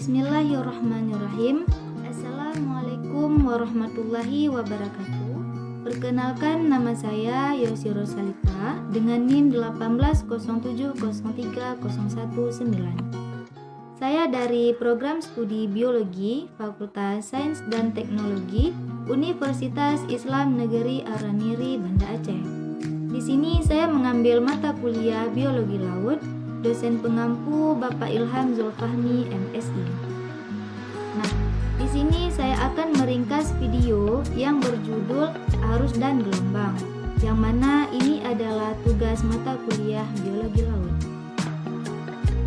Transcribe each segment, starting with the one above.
Bismillahirrahmanirrahim. Assalamualaikum warahmatullahi wabarakatuh. Perkenalkan, nama saya Yosi Rosalita dengan NIM 180703019. Saya dari Program Studi Biologi Fakultas Sains dan Teknologi Universitas Islam Negeri Araniri, Banda Aceh. Di sini saya mengambil mata kuliah Biologi Laut. Dosen pengampu Bapak Ilham Zulfahmi, MSI. Nah, di sini saya akan meringkas video yang berjudul Arus dan Gelombang, yang mana ini adalah tugas mata kuliah Biologi Laut.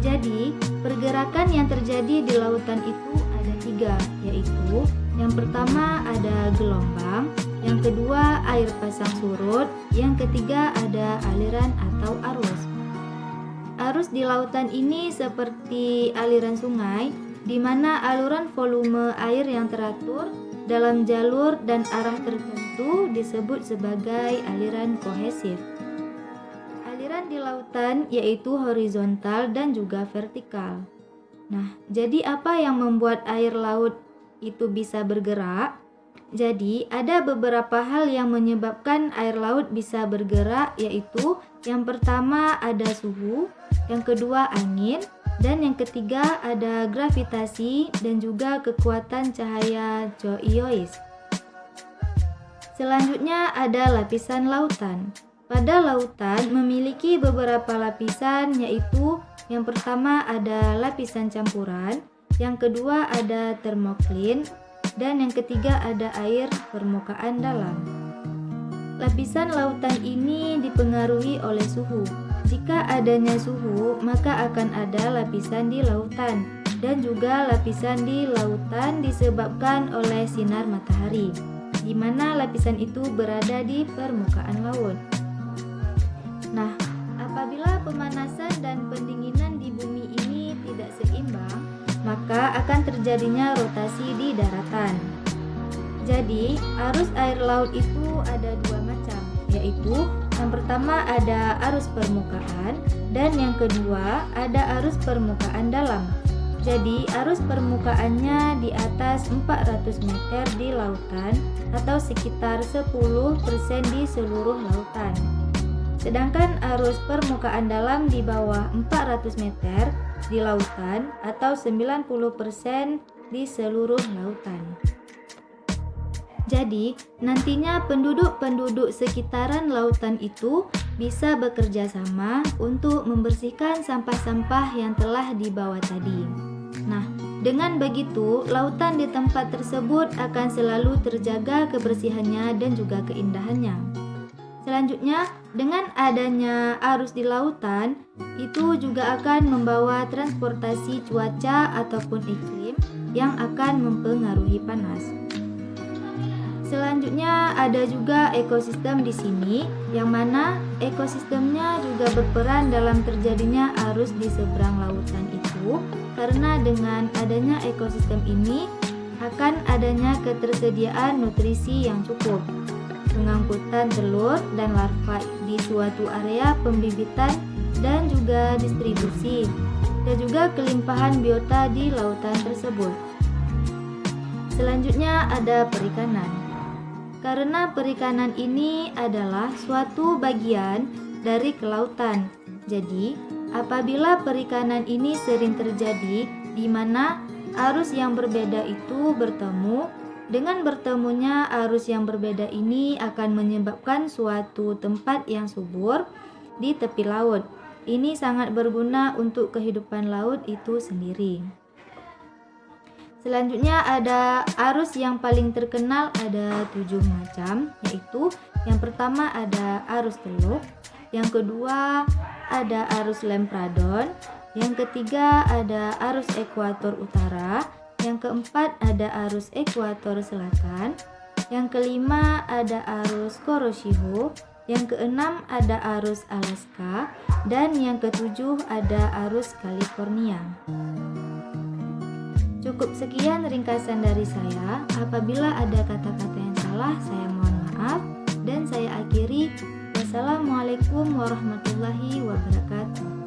Jadi, pergerakan yang terjadi di lautan itu ada 3, yaitu yang pertama ada gelombang, yang kedua air pasang surut, yang ketiga ada aliran atau arus. Arus di lautan ini seperti aliran sungai, di mana aluran volume air yang teratur dalam jalur dan arah tertentu disebut sebagai aliran kohesif. Aliran di lautan yaitu horizontal dan juga vertikal. Nah, jadi apa yang membuat air laut itu bisa bergerak? Jadi, ada beberapa hal yang menyebabkan air laut bisa bergerak, yaitu yang pertama ada suhu, yang kedua angin, dan yang ketiga ada gravitasi dan juga kekuatan cahaya Joiois. Selanjutnya ada lapisan lautan. Pada lautan memiliki beberapa lapisan, yaitu yang pertama ada lapisan campuran, yang kedua ada termoklin, dan yang ketiga ada air permukaan dalam. Lapisan lautan ini dipengaruhi oleh suhu. Jika adanya suhu, maka akan ada lapisan di lautan, dan juga lapisan di lautan disebabkan oleh sinar matahari, di mana lapisan itu berada di permukaan laut. Nah, apabila pemanasan dan pendinginan di bumi ini tidak seimbang, maka akan terjadinya rotasi di daratan. Jadi, arus air laut itu ada 2 macam, yaitu yang pertama ada arus permukaan dan yang kedua ada arus permukaan dalam. Jadi, arus permukaannya di atas 400 meter di lautan atau sekitar 10% di seluruh lautan. Sedangkan arus permukaan dalam di bawah 400 meter di lautan atau 90% di seluruh lautan. Jadi, nantinya penduduk-penduduk sekitaran lautan itu bisa bekerja sama untuk membersihkan sampah-sampah yang telah dibawa tadi. Nah, dengan begitu, lautan di tempat tersebut akan selalu terjaga kebersihannya dan juga keindahannya. Selanjutnya, dengan adanya arus di lautan, itu juga akan membawa transportasi cuaca ataupun iklim yang akan mempengaruhi panas. Selanjutnya ada juga ekosistem di sini, yang mana ekosistemnya juga berperan dalam terjadinya arus di seberang lautan itu, karena dengan adanya ekosistem ini akan adanya ketersediaan nutrisi yang cukup, pengangkutan telur dan larva di suatu area pembibitan dan juga distribusi, dan juga kelimpahan biota di lautan tersebut. Selanjutnya ada perikanan. Karena perikanan ini adalah suatu bagian dari kelautan. Jadi, apabila perikanan ini sering terjadi di mana arus yang berbeda itu bertemu, dengan bertemunya arus yang berbeda ini akan menyebabkan suatu tempat yang subur di tepi laut. Ini sangat berguna untuk kehidupan laut itu sendiri. Selanjutnya ada arus yang paling terkenal, ada 7 macam, yaitu yang pertama ada arus teluk, yang kedua ada arus lempradon, yang ketiga ada arus ekuator utara, yang keempat ada arus ekuator selatan, yang kelima ada arus Kuroshio, yang keenam ada arus Alaska, dan yang ketujuh ada arus California. Cukup sekian ringkasan dari saya. Apabila ada kata-kata yang salah, saya mohon maaf. Dan saya akhiri. Wassalamualaikum warahmatullahi wabarakatuh.